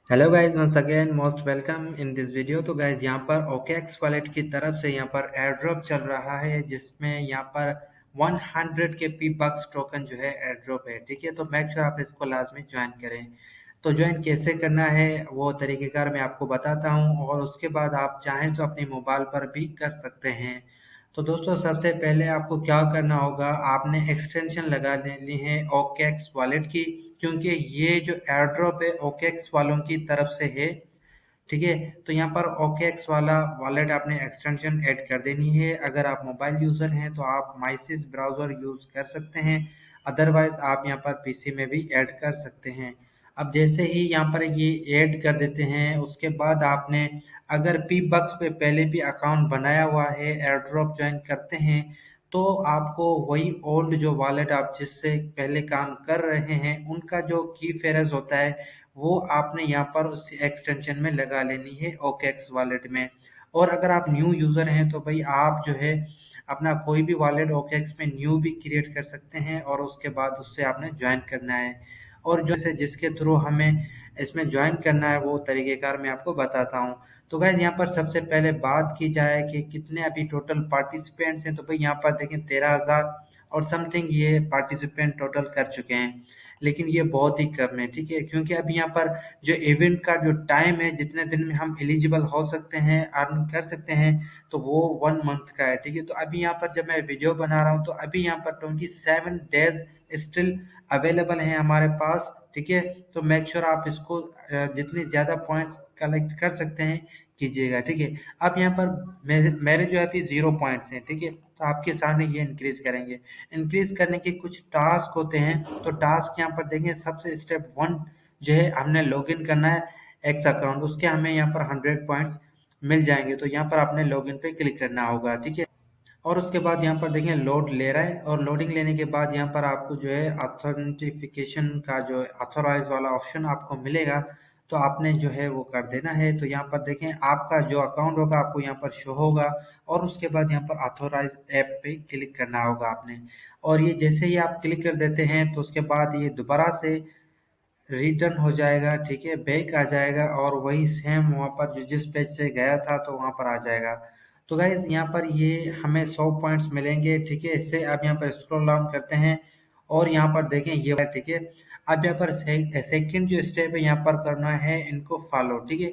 Hello guys, once again most welcome in this video. तो guys यहाँ पर OKX wallet की तरफ से यहाँ पर एयर ड्रॉप चल रहा है, जिसमें यहाँ पर 100 के पी बक्स टोकन जो है एयर ड्रॉप है। ठीक है, तो मेक श्योर आप इसको लाजमी ज्वाइन करें। तो ज्वाइन कैसे करना है वो तरीकेकार मैं आपको बताता हूँ, और उसके बाद आप चाहें तो अपनी मोबाइल पर भी कर सकते हैं। तो दोस्तों, सबसे पहले आपको क्या करना होगा, आपने एक्सटेंशन लगा लेनी है OKX वॉलेट की, क्योंकि ये जो एयर ड्रॉप है OKX वालों की तरफ से है। ठीक है, तो यहाँ पर OKX वाला वॉलेट आपने एक्सटेंशन ऐड कर देनी है। अगर आप मोबाइल यूजर हैं तो आप माइसिस ब्राउजर यूज कर सकते हैं, अदरवाइज आप यहाँ पर पीसी में भी ऐड कर सकते हैं। अब जैसे ही यहाँ पर ये ऐड कर देते हैं, उसके बाद आपने अगर पी बक्स पे पहले भी अकाउंट बनाया हुआ है, एयर ड्रॉप ज्वाइन करते हैं, तो आपको वही ओल्ड जो वॉलेट आप जिससे पहले काम कर रहे हैं उनका जो की फेरेज होता है, वो आपने यहाँ पर उस एक्सटेंशन में लगा लेनी है OKX वॉलेट में। और अगर आप न्यू यूजर हैं तो भाई आप जो है अपना कोई भी वॉलेट OKX में न्यू भी क्रिएट कर सकते हैं, और उसके बाद उससे आपने ज्वाइन करना है। और जो से जिसके थ्रू हमें इसमें ज्वाइन करना है वो तरीकेकार मैं आपको बताता हूँ। तो गाइस यहाँ पर सबसे पहले बात की जाए कि कितने अभी टोटल पार्टिसिपेंट्स हैं, तो भाई यहाँ पर देखें 13,000 और समथिंग ये पार्टिसिपेंट टोटल कर चुके हैं। लेकिन ये बहुत ही कम है, ठीक है, क्योंकि अभी यहाँ पर जो इवेंट का जो टाइम है, जितने दिन में हम एलिजिबल हो सकते हैं, अर्न कर सकते हैं, तो वो 1 मंथ का है। ठीक है, तो अभी यहाँ पर जब मैं वीडियो बना रहा हूँ तो अभी यहाँ पर 27 डेज स्टिल अवेलेबल हैं हमारे पास। ठीक है, तो मेक श्योर आप इसको जितनी ज्यादा पॉइंट्स कलेक्ट कर सकते हैं कीजिएगा। ठीक है, अब यहाँ पर मेरे जो है अभी 0 पॉइंट्स हैं। ठीक है, तो आपके सामने ये इंक्रीज करेंगे। इंक्रीज करने के कुछ टास्क होते हैं, तो टास्क यहाँ पर देखें, सबसे स्टेप 1 जो है हमने लॉगिन करना है एक्स अकाउंट, उसके हमें यहाँ पर 100 पॉइंट्स मिल जाएंगे। तो यहाँ पर आपने लॉगिन पे क्लिक करना होगा। ठीक है, और उसके बाद यहाँ पर देखें लोड ले रहा है, और लोडिंग लेने के बाद यहाँ पर आपको जो है ऑथेंटिफिकेशन का जो ऑथोराइज वाला ऑप्शन आपको मिलेगा, तो आपने जो है वो कर देना है। तो यहाँ पर देखें आपका जो अकाउंट होगा आपको यहाँ पर शो होगा, और उसके बाद यहाँ पर ऑथोराइज ऐप पे क्लिक करना होगा आपने। और ये जैसे ही आप क्लिक कर देते हैं तो उसके बाद ये दोबारा से रिटर्न हो जाएगा। ठीक है, बैक आ जाएगा, और वही सेम वहाँ पर जो जिस पेज से गया था तो वहाँ पर आ जाएगा। तो गाइज यहाँ पर ये हमें 100 पॉइंट्स मिलेंगे। ठीक है, इससे अब यहाँ पर स्क्रॉल डाउन करते हैं, और यहाँ पर देखें ये ठीक है। अब यहाँ पर सेकंड जो स्टेप है यहाँ पर करना है इनको फॉलो। ठीक है,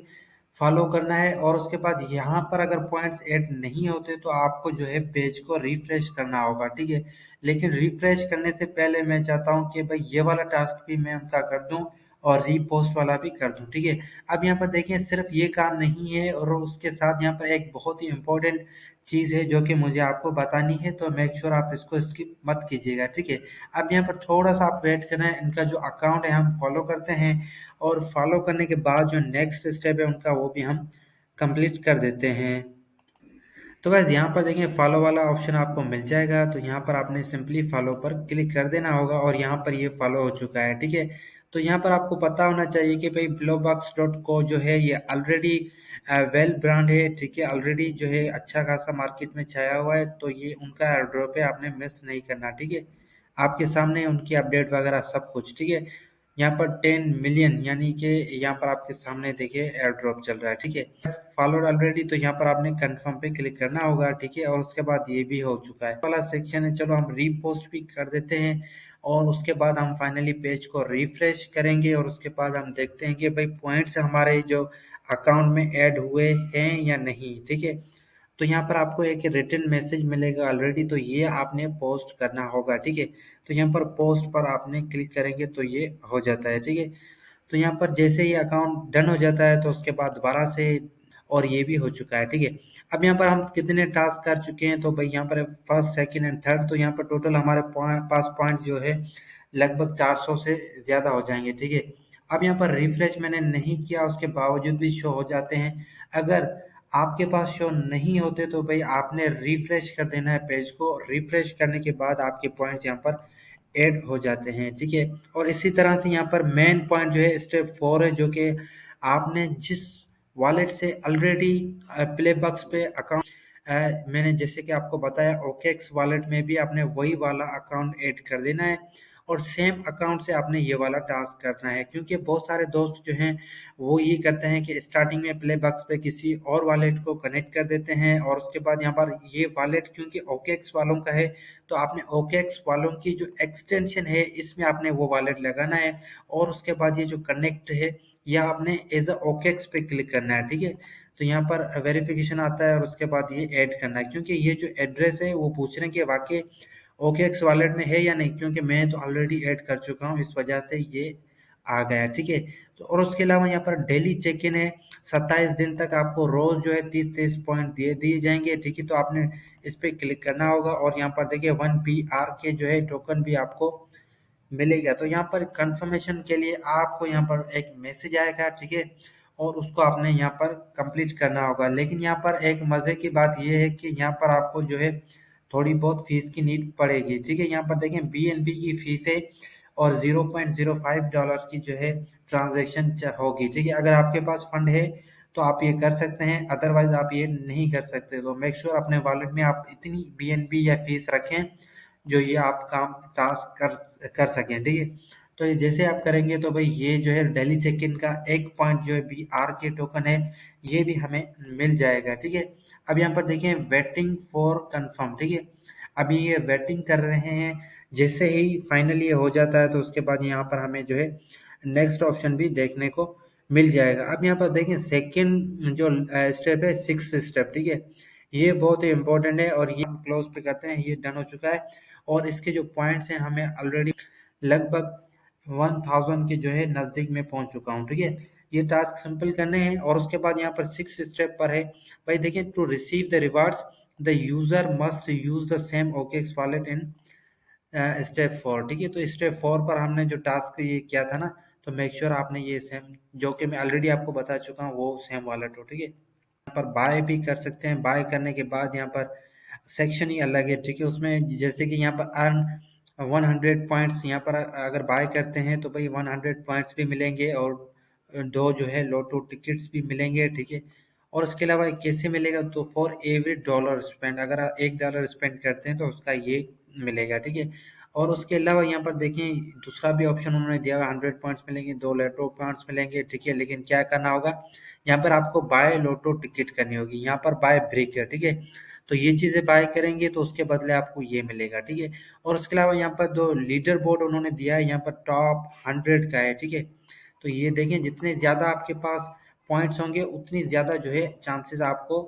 फॉलो करना है, और उसके बाद यहाँ पर अगर पॉइंट्स ऐड नहीं होते तो आपको जो है पेज को रिफ्रेश करना होगा। ठीक है, लेकिन रिफ्रेश करने से पहले मैं चाहता हूँ कि भाई ये वाला टास्क भी मैं उनका कर दूं, और रीपोस्ट वाला भी कर दूं। ठीक है, अब यहाँ पर देखिए सिर्फ ये काम नहीं है, और उसके साथ यहाँ पर एक बहुत ही इम्पोर्टेंट चीज है जो कि मुझे आपको बतानी है, तो मेक श्योर आप इसको स्किप मत कीजिएगा। ठीक है, अब यहाँ पर थोड़ा सा आप वेट करना है, इनका जो अकाउंट है हम फॉलो करते हैं, और फॉलो करने के बाद जो नेक्स्ट स्टेप है उनका वो भी हम कंप्लीट कर देते हैं। तो बस यहाँ पर देखिए फॉलो वाला ऑप्शन आपको मिल जाएगा, तो यहाँ पर आपने सिंपली फॉलो पर क्लिक कर देना होगा, और यहाँ पर ये फॉलो हो चुका है। ठीक है, तो यहाँ पर आपको पता होना चाहिए कि भाई blowbox.co जो है ये ऑलरेडी वेल ब्रांड है। ठीक है, ऑलरेडी जो है अच्छा खासा मार्केट में छाया हुआ है, तो ये उनका एयर ड्रॉप है, आपने मिस नहीं करना। ठीक है, आपके सामने उनकी अपडेट वगैरह सब कुछ। ठीक है, यहाँ पर 10 मिलियन यानी कि यहाँ पर आपके सामने देखिए एयर ड्रॉप चल रहा है। ठीक है, फॉलोड ऑलरेडी, तो यहाँ पर आपने कंफर्म पे क्लिक करना होगा। ठीक है, और उसके बाद ये भी हो चुका है वाला सेक्शन है, चलो हम रीपोस्ट भी कर देते हैं, और उसके बाद हम फाइनली पेज को रिफ्रेश करेंगे, और उसके बाद हम देखते हैं कि भाई पॉइंट्स हमारे जो अकाउंट में ऐड हुए हैं या नहीं। ठीक है, तो यहाँ पर आपको एक रिटन मैसेज मिलेगा ऑलरेडी, तो ये आपने पोस्ट करना होगा। ठीक है, तो यहाँ पर पोस्ट पर आपने क्लिक करेंगे तो ये हो जाता है। ठीक है, तो यहाँ पर जैसे ही अकाउंट डन हो जाता है तो उसके बाद दोबारा से, और ये भी हो चुका है। ठीक है, अब यहाँ पर हम कितने टास्क कर चुके हैं, तो भाई यहाँ पर फर्स्ट सेकंड एंड थर्ड, तो यहाँ पर टोटल हमारे पास पॉइंट जो है लगभग 400 से ज्यादा हो जाएंगे। ठीक है, अब यहाँ पर रिफ्रेश मैंने नहीं किया, उसके बावजूद भी शो हो जाते हैं। अगर आपके पास शो नहीं होते तो भाई आपने रिफ्रेश कर देना है पेज को, रिफ्रेश करने के बाद आपके पॉइंट्स यहाँ पर ऐड हो जाते हैं। ठीक है, और इसी तरह से यहाँ पर मेन पॉइंट जो है स्टेप 4 है, जो कि आपने जिस वॉलेट से ऑलरेडी प्ले बक्स पे अकाउंट, मैंने जैसे कि आपको बताया OKX वॉलेट में भी आपने वही वाला अकाउंट ऐड कर देना है, और सेम अकाउंट से आपने ये वाला टास्क करना है, क्योंकि बहुत सारे दोस्त जो हैं वो ये करते हैं कि स्टार्टिंग में प्ले बक्स पे किसी और वॉलेट को कनेक्ट कर देते हैं और उसके बाद यहाँ पर ये वॉलेट क्योंकि ओकेएक्स वालों का है तो आपने ओकेएक्स वालों की जो एक्सटेंशन है इसमें आपने वो वॉलेट लगाना है और उसके बाद ये जो कनेक्ट है या आपने एज अ ओकेएक्स पे क्लिक करना है, ठीक है। तो यहाँ पर वेरिफिकेशन आता है और उसके बाद ये ऐड करना है, क्योंकि ये जो एड्रेस है वो पूछ रहे हैं कि वाकई ओकेएक्स वॉलेट में है या नहीं, क्योंकि मैं तो ऑलरेडी ऐड कर चुका हूँ, इस वजह से ये आ गया, ठीक है। तो और उसके अलावा यहाँ पर डेली चेक इन है, 27 दिन तक आपको रोज जो है 30-30 पॉइंट दिए जाएंगे, ठीक है। तो आपने इस पे क्लिक करना होगा और यहाँ पर देखिए 1 PR के जो है टोकन भी आपको मिलेगा। तो यहाँ पर कंफर्मेशन के लिए आपको यहाँ पर एक मैसेज आएगा, ठीक है, और उसको आपने यहाँ पर कंप्लीट करना होगा। लेकिन यहाँ पर एक मजे की बात यह है कि यहाँ पर आपको जो है थोड़ी बहुत फीस की नीड पड़ेगी, ठीक है। यहाँ पर देखें BNB की फीस है और $0.05 की जो है ट्रांजेक्शन होगी, ठीक है। अगर आपके पास फंड है तो आप ये कर सकते हैं, अदरवाइज आप ये नहीं कर सकते। तो मेक श्योर अपने वॉलेट में आप इतनी BNB या फीस रखें जो ये आप काम टास्क कर सकें, ठीक है। तो ये जैसे आप करेंगे तो भाई ये जो है डेली चेक इन का एक पॉइंट जो है BR के टोकन है ये भी हमें मिल जाएगा, ठीक है। अब यहाँ पर देखिए वेटिंग फॉर कंफर्म, ठीक है। अभी ये वेटिंग कर रहे हैं, जैसे ही फाइनली ये हो जाता है तो उसके बाद यहाँ पर हमें जो है नेक्स्ट ऑप्शन भी देखने को मिल जाएगा। अब यहाँ पर देखें सेकंड जो स्टेप है 6th स्टेप, ठीक है। ये बहुत ही इंपॉर्टेंट है और ये हम क्लोज पे करते हैं, ये डन हो चुका है और इसके जो पॉइंट्स हैं हमें ऑलरेडी लगभग 1000 के जो है नजदीक में पहुंच चुका हूं, ठीक है। ये टास्क सिंपल करने हैं और उसके बाद यहाँ पर 6 स्टेप पर है भाई देखिए to receive the rewards the user must use the same OKX wallet in step 4, ठीक है। तो स्टेप 4 पर हमने जो टास्क ये किया था ना, तो मेक श्योर आपने ये सेम जो कि मैं ऑलरेडी आपको बता चुका हूँ वो सेम वॉलेट हो, ठीक है। यहाँ पर बाय भी कर सकते हैं, बाय करने के बाद यहाँ पर सेक्शन ही अलग है, ठीक है। उसमें जैसे कि यहाँ पर अर्न 100 पॉइंट्स, यहाँ पर अगर बाय करते हैं तो भाई 100 पॉइंट्स भी मिलेंगे और दो जो है लोटो टिकट्स भी मिलेंगे, ठीक है। और उसके अलावा कैसे मिलेगा, तो फॉर एवरी डॉलर स्पेंड, अगर आप $1 स्पेंड करते हैं तो उसका ये मिलेगा, ठीक है। और उसके अलावा यहाँ पर देखिए दूसरा भी ऑप्शन उन्होंने दिया हुआ 100 पॉइंट्स मिलेंगे, 2 लोटो पॉइंट्स मिलेंगे, ठीक है। लेकिन क्या करना होगा, यहाँ पर आपको बाय लोटो टिकट करनी होगी, यहाँ पर बाय ब्रेक है, ठीक है। तो ये चीजें बाय करेंगे तो उसके बदले आपको ये मिलेगा, ठीक है। और उसके अलावा यहाँ पर दो लीडर बोर्ड उन्होंने दिया है, यहाँ पर टॉप 100 का है, ठीक है। तो ये देखें जितने ज्यादा आपके पास पॉइंट्स होंगे उतनी ज्यादा जो है चांसेस आपको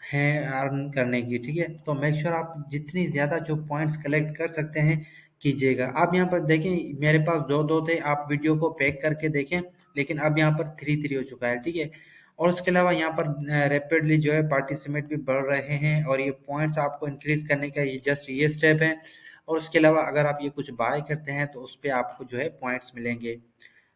हैं अर्न करने की, ठीक है। तो मेक श्योर आप जितनी ज्यादा जो पॉइंट्स कलेक्ट कर सकते हैं कीजिएगा। आप यहाँ पर देखें मेरे पास दो दो थे, आप वीडियो को पैक करके देखें, लेकिन अब यहाँ पर 3-3 हो चुका है, ठीक है। और उसके अलावा यहाँ पर रैपिडली जो है पार्टिसिपेट भी बढ़ रहे हैं और ये पॉइंट्स आपको इंक्रीज करने का ये जस्ट ये स्टेप है। और उसके अलावा अगर आप ये कुछ बाय करते हैं तो उस पर आपको जो है पॉइंट्स मिलेंगे।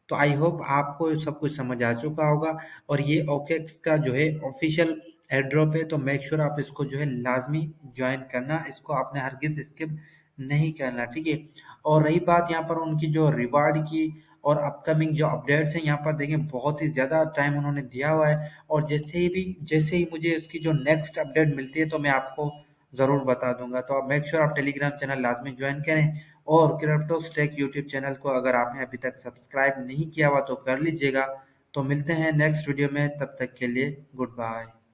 तो आई होप आपको सब कुछ समझ आ चुका होगा और ये ओकेक्स का जो है ऑफिशियल एयरड्रॉप है, तो मेक श्योर आप इसको जो है लाजमी ज्वाइन करना, इसको आपने हरगिज स्किप नहीं करना, ठीक है। और रही बात यहाँ पर उनकी जो रिवार्ड की और अपकमिंग जो अपडेट्स हैं, यहाँ पर देखें बहुत ही ज़्यादा टाइम उन्होंने दिया हुआ है और जैसे ही मुझे इसकी जो नेक्स्ट अपडेट मिलती है तो मैं आपको ज़रूर बता दूंगा। तो आप मेक श्योर आप टेलीग्राम चैनल लाजमी ज्वाइन करें और क्रिप्टो स्टेक यूट्यूब चैनल को अगर आपने अभी तक सब्सक्राइब नहीं किया हुआ तो कर लीजिएगा। तो मिलते हैं नेक्स्ट वीडियो में, तब तक के लिए गुड बाय।